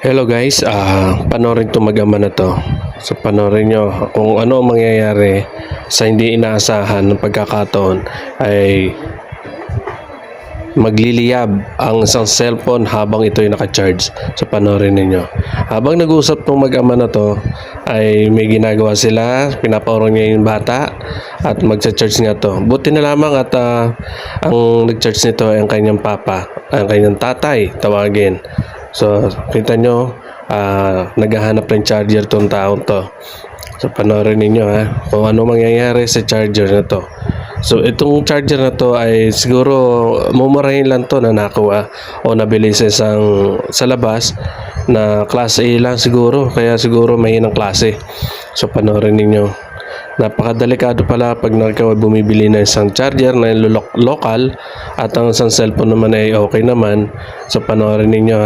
Hello guys, panoorin to mag-ama na to. So panoorin nyo kung ano ang mangyayari sa hindi inaasahan ng pagkakataon ay magliliyab ang isang cellphone habang ito'y naka-charge. So panoorin ninyo. Habang nag-uusap tong mag-ama na to ay may ginagawa sila, pinapaurong niya yung bata at magcha-charge nga to. Buti na lamang at ang nag-charge nito ay ang kanyang papa, ang kanyang tatay tawagin. So, kita nyo, naghahanap ng charger tong taong to. So, panoorin ninyo kung ano mangyayari sa charger na to. So, itong charger na to ay siguro mumurahin lang to na nakuha o nabili sa labas na class A lang siguro. Kaya siguro mahinang klase. So, panoorin ninyo. Napakadelikado pala pag bumibili ng isang charger na local at ang isang cellphone naman ay okay naman. So panoorin ninyo